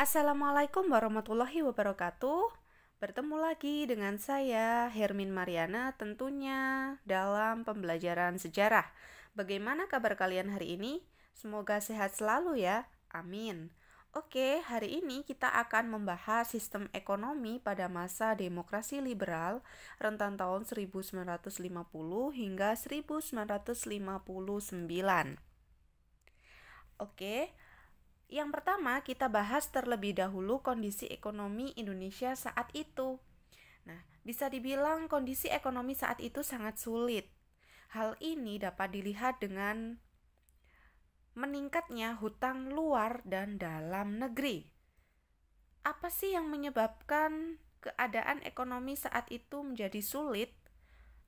Assalamualaikum warahmatullahi wabarakatuh. Bertemu lagi dengan saya, Hermin Mariana, tentunya dalam pembelajaran sejarah. Bagaimana kabar kalian hari ini? Semoga sehat selalu ya. Amin. Oke, hari ini kita akan membahas sistem ekonomi pada masa demokrasi liberal rentan tahun 1950 hingga 1959. Oke, yang pertama, kita bahas terlebih dahulu kondisi ekonomi Indonesia saat itu. Nah, bisa dibilang kondisi ekonomi saat itu sangat sulit. Hal ini dapat dilihat dengan meningkatnya hutang luar dan dalam negeri. Apa sih yang menyebabkan keadaan ekonomi saat itu menjadi sulit?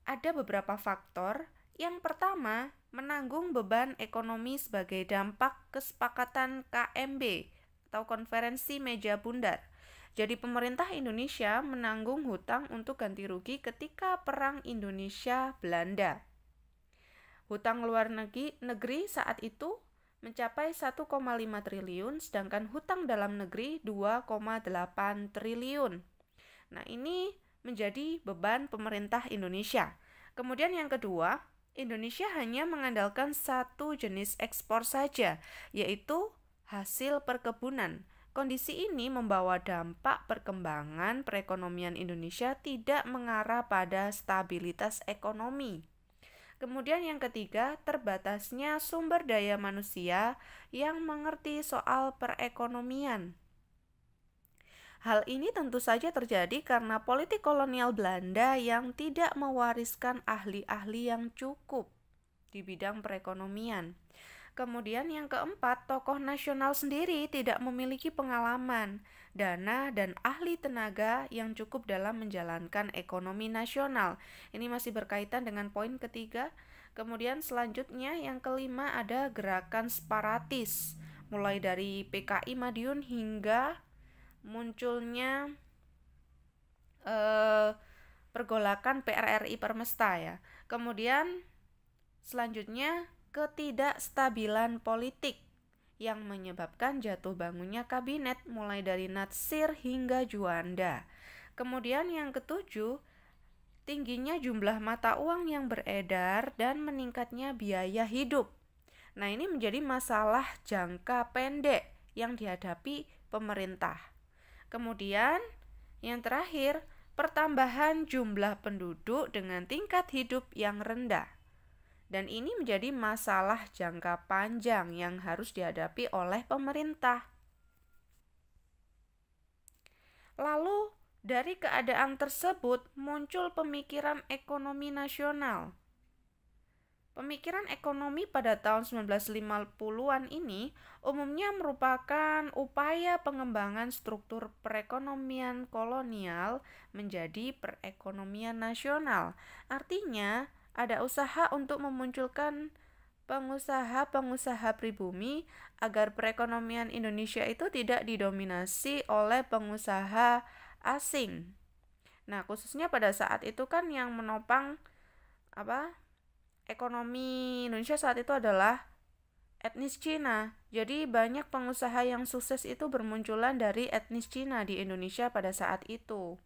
Ada beberapa faktor. Yang pertama, menanggung beban ekonomi sebagai dampak kesepakatan KMB atau Konferensi Meja Bundar. Jadi pemerintah Indonesia menanggung hutang untuk ganti rugi ketika Perang Indonesia-Belanda. Hutang luar negeri saat itu mencapai 1,5 triliun, sedangkan hutang dalam negeri 2,8 triliun. Nah, ini menjadi beban pemerintah Indonesia. Kemudian yang kedua, Indonesia hanya mengandalkan satu jenis ekspor saja, yaitu hasil perkebunan. Kondisi ini membawa dampak perkembangan perekonomian Indonesia tidak mengarah pada stabilitas ekonomi. Kemudian yang ketiga, terbatasnya sumber daya manusia yang mengerti soal perekonomian. Hal ini tentu saja terjadi karena politik kolonial Belanda yang tidak mewariskan ahli-ahli yang cukup di bidang perekonomian. Kemudian yang keempat, tokoh nasional sendiri tidak memiliki pengalaman, dana, dan ahli tenaga yang cukup dalam menjalankan ekonomi nasional. Ini masih berkaitan dengan poin ketiga. Kemudian selanjutnya yang kelima ada gerakan separatis, mulai dari PKI Madiun hingga munculnya pergolakan PRRI Permesta ya. Kemudian selanjutnya ketidakstabilan politik yang menyebabkan jatuh bangunnya kabinet mulai dari Natsir hingga Juanda. Kemudian yang ketujuh, tingginya jumlah mata uang yang beredar dan meningkatnya biaya hidup. Nah, ini menjadi masalah jangka pendek yang dihadapi pemerintah. Kemudian, yang terakhir, pertambahan jumlah penduduk dengan tingkat hidup yang rendah. Dan ini menjadi masalah jangka panjang yang harus dihadapi oleh pemerintah. Lalu, dari keadaan tersebut muncul pemikiran ekonomi nasional. Pemikiran ekonomi pada tahun 1950-an ini umumnya merupakan upaya pengembangan struktur perekonomian kolonial menjadi perekonomian nasional. Artinya, ada usaha untuk memunculkan pengusaha-pengusaha pribumi agar perekonomian Indonesia itu tidak didominasi oleh pengusaha asing. Nah, khususnya pada saat itu kan yang menopang ekonomi Indonesia saat itu adalah etnis Cina. Jadi banyak pengusaha yang sukses itu bermunculan dari etnis Cina di Indonesia pada saat itu.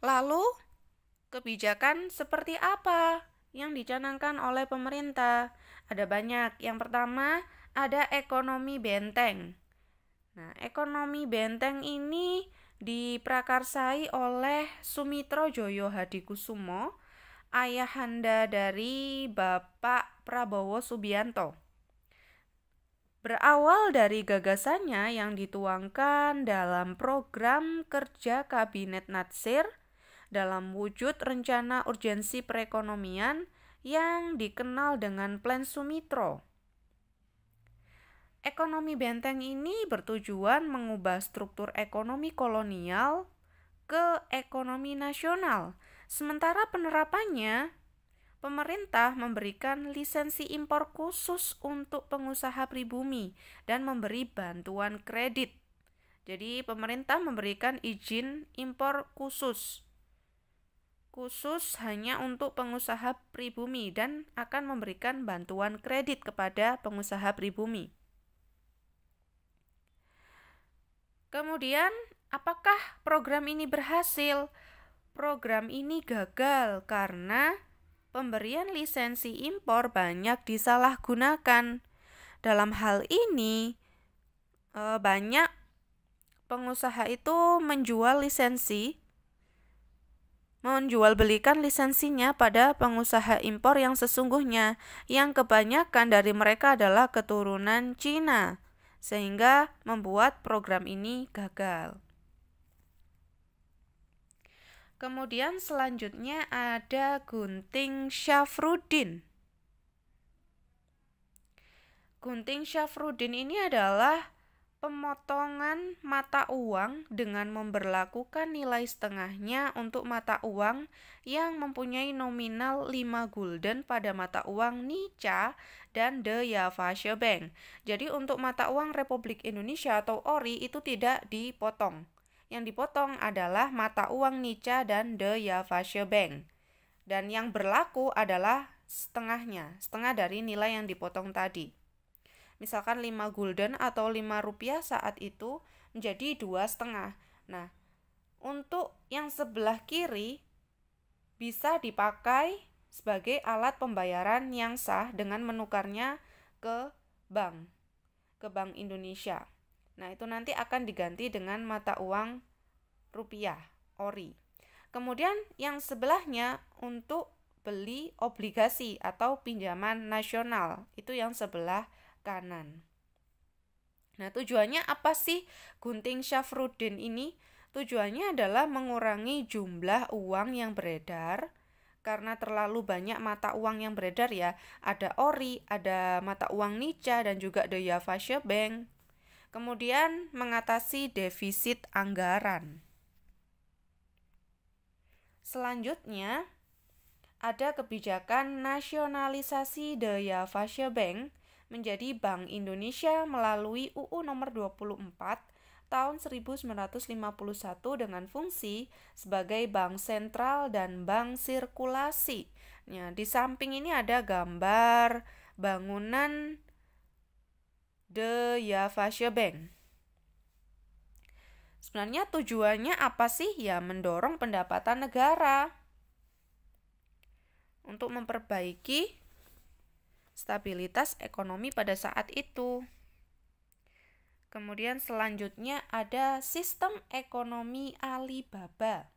Lalu, kebijakan seperti apa yang dicanangkan oleh pemerintah? Ada banyak. Yang pertama, ada ekonomi benteng. Nah, ekonomi benteng ini diprakarsai oleh Sumitro Joyo Hadikusumo, ayahanda dari Bapak Prabowo Subianto. Berawal dari gagasannya yang dituangkan dalam program kerja Kabinet Natsir dalam wujud rencana urgensi perekonomian yang dikenal dengan Plan Sumitro. Ekonomi benteng ini bertujuan mengubah struktur ekonomi kolonial ke ekonomi nasional. Sementara penerapannya, pemerintah memberikan lisensi impor khusus untuk pengusaha pribumi dan memberi bantuan kredit. Jadi pemerintah memberikan izin impor khusus hanya untuk pengusaha pribumi dan akan memberikan bantuan kredit kepada pengusaha pribumi. Kemudian, apakah program ini berhasil? Program ini gagal karena pemberian lisensi impor banyak disalahgunakan. Dalam hal ini, banyak pengusaha itu menjual belikan lisensinya pada pengusaha impor yang sesungguhnya, yang kebanyakan dari mereka adalah keturunan Cina, sehingga membuat program ini gagal. Kemudian selanjutnya ada Gunting Syafruddin. Gunting Syafruddin ini adalah pemotongan mata uang dengan memberlakukan nilai setengahnya untuk mata uang yang mempunyai nominal 5 gulden pada mata uang Nica dan De Javasche Bank. Jadi untuk mata uang Republik Indonesia atau ORI itu tidak dipotong. Yang dipotong adalah mata uang Nica dan De Javasche Bank. Dan yang berlaku adalah setengahnya, setengah dari nilai yang dipotong tadi. Misalkan 5 gulden atau 5 rupiah saat itu menjadi 2,5. Nah, untuk yang sebelah kiri bisa dipakai sebagai alat pembayaran yang sah dengan menukarnya ke bank Indonesia. Nah, itu nanti akan diganti dengan mata uang rupiah, ORI. Kemudian yang sebelahnya untuk beli obligasi atau pinjaman nasional, itu yang sebelah kanan. Nah, tujuannya apa sih Gunting Syafruddin ini? Tujuannya adalah mengurangi jumlah uang yang beredar karena terlalu banyak mata uang yang beredar ya. Ada ORI, ada mata uang Nica dan juga De Javasche Bank. Kemudian mengatasi defisit anggaran. Selanjutnya ada kebijakan nasionalisasi De Javasche Bank menjadi Bank Indonesia melalui UU nomor 24 tahun 1951 dengan fungsi sebagai bank sentral dan bank sirkulasi. Nah, di samping ini ada gambar bangunan De Javasche Bank. Sebenarnya tujuannya apa sih? Ya, mendorong pendapatan negara untuk memperbaiki stabilitas ekonomi pada saat itu. Kemudian selanjutnya ada sistem ekonomi Alibaba.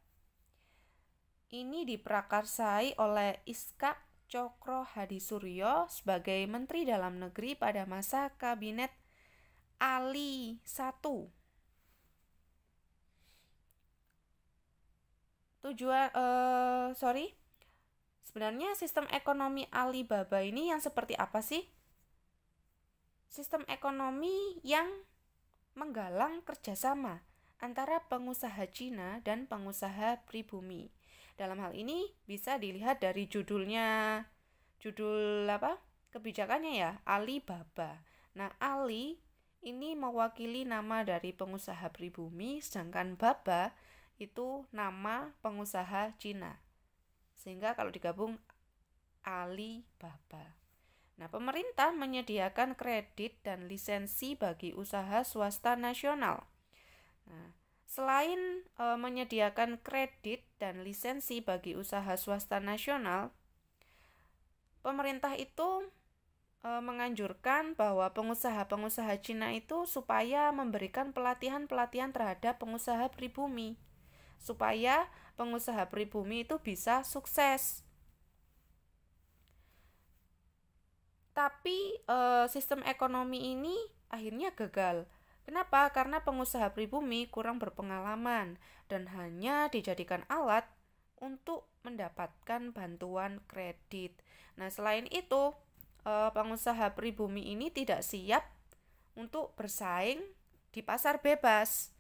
Ini diprakarsai oleh Iskak Cokro Hadisuryo sebagai Menteri Dalam Negeri pada masa Kabinet Ali I. Sebenarnya sistem ekonomi Alibaba ini yang seperti apa sih? Sistem ekonomi yang menggalang kerjasama antara pengusaha Cina dan pengusaha pribumi. Dalam hal ini bisa dilihat dari judulnya, kebijakannya ya, Alibaba. Nah, Ali ini mewakili nama dari pengusaha pribumi, sedangkan Baba itu nama pengusaha Cina. Sehingga kalau digabung Alibaba. Nah, pemerintah menyediakan kredit dan lisensi bagi usaha swasta nasional. Nah, selain menyediakan kredit dan lisensi bagi usaha swasta nasional, pemerintah itu menganjurkan bahwa pengusaha-pengusaha Cina itu supaya memberikan pelatihan-pelatihan terhadap pengusaha pribumi, supaya pengusaha pribumi itu bisa sukses. Tapi sistem ekonomi ini akhirnya gagal. Kenapa? Karena pengusaha pribumi kurang berpengalaman dan hanya dijadikan alat untuk mendapatkan bantuan kredit. Nah, selain itu, pengusaha pribumi ini tidak siap untuk bersaing di pasar bebas.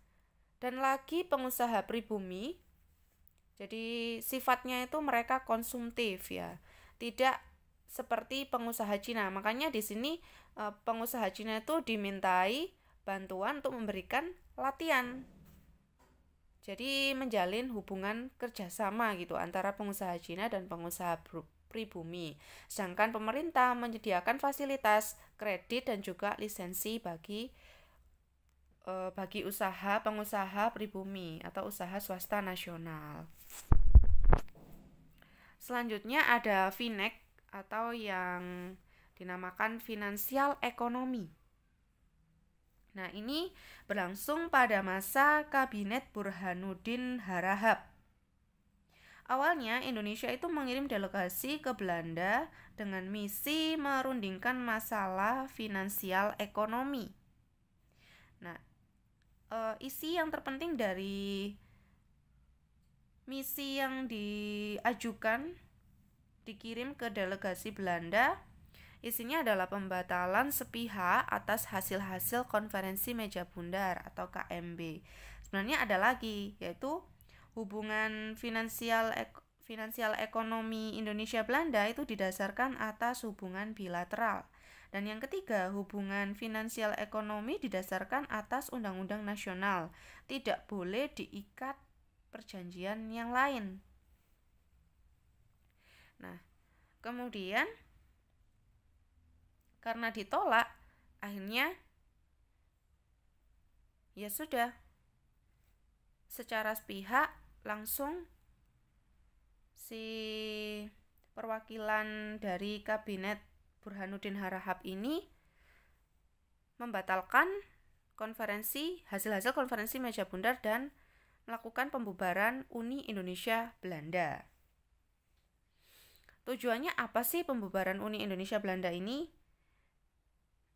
Dan lagi pengusaha pribumi, jadi sifatnya itu mereka konsumtif ya, tidak seperti pengusaha Cina. Makanya di sini pengusaha Cina itu dimintai bantuan untuk memberikan latihan. Jadi menjalin hubungan kerjasama gitu antara pengusaha Cina dan pengusaha pribumi. Sedangkan pemerintah menyediakan fasilitas kredit dan juga lisensi bagi bagi pengusaha pribumi atau usaha swasta nasional. Selanjutnya ada FINEK atau yang dinamakan finansial ekonomi. Nah, ini berlangsung pada masa Kabinet Burhanuddin Harahap. Awalnya Indonesia itu mengirim delegasi ke Belanda dengan misi merundingkan masalah finansial ekonomi. Nah, isi yang terpenting dari misi yang dikirim ke delegasi Belanda, isinya adalah pembatalan sepihak atas hasil-hasil konferensi meja bundar atau KMB. Sebenarnya ada lagi, yaitu hubungan finansial ekonomi Indonesia Belanda itu didasarkan atas hubungan bilateral. Dan yang ketiga, hubungan finansial ekonomi didasarkan atas undang-undang nasional. Tidak boleh diikat perjanjian yang lain. Nah, kemudian karena ditolak, akhirnya ya sudah, secara sepihak langsung si perwakilan dari Kabinet Burhanuddin Harahap ini membatalkan hasil-hasil konferensi meja bundar dan melakukan pembubaran Uni Indonesia Belanda. Tujuannya apa sih pembubaran Uni Indonesia Belanda ini?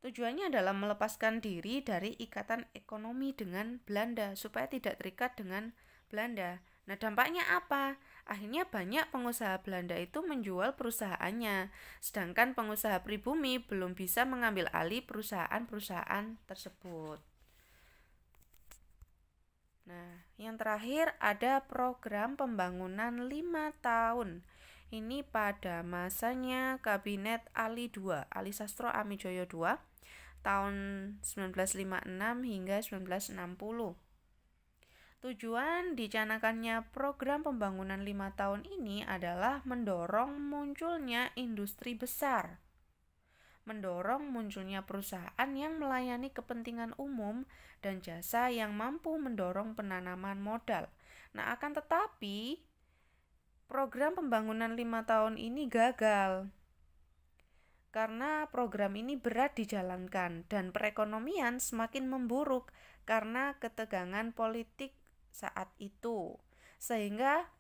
Tujuannya adalah melepaskan diri dari ikatan ekonomi dengan Belanda supaya tidak terikat dengan Belanda. Nah, dampaknya apa? Akhirnya banyak pengusaha Belanda itu menjual perusahaannya, sedangkan pengusaha pribumi belum bisa mengambil alih perusahaan-perusahaan tersebut. Nah, yang terakhir ada program pembangunan 5 tahun. Ini pada masanya Kabinet Ali Sastro Amijoyo II tahun 1956 hingga 1960. Tujuan dicanangkannya program pembangunan 5 tahun ini adalah mendorong munculnya industri besar, mendorong munculnya perusahaan yang melayani kepentingan umum dan jasa yang mampu mendorong penanaman modal. Nah, akan tetapi program pembangunan 5 tahun ini gagal karena program ini berat dijalankan dan perekonomian semakin memburuk karena ketegangan politik saat itu, sehingga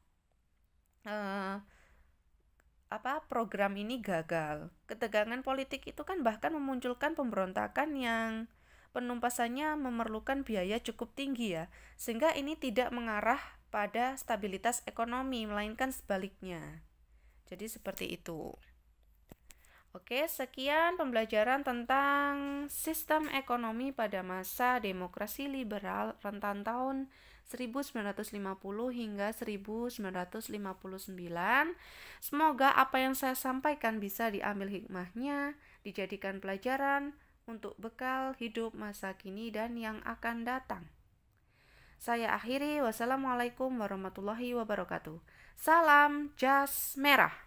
program ini gagal. Ketegangan politik itu kan bahkan memunculkan pemberontakan yang penumpasannya memerlukan biaya cukup tinggi ya, sehingga ini tidak mengarah pada stabilitas ekonomi, melainkan sebaliknya. Jadi seperti itu. Oke, sekian pembelajaran tentang sistem ekonomi pada masa demokrasi liberal rentan tahun 1950 hingga 1959. Semoga apa yang saya sampaikan bisa diambil hikmahnya, dijadikan pelajaran untuk bekal hidup masa kini dan yang akan datang. Saya akhiri, wassalamualaikum warahmatullahi wabarakatuh. Salam jas merah.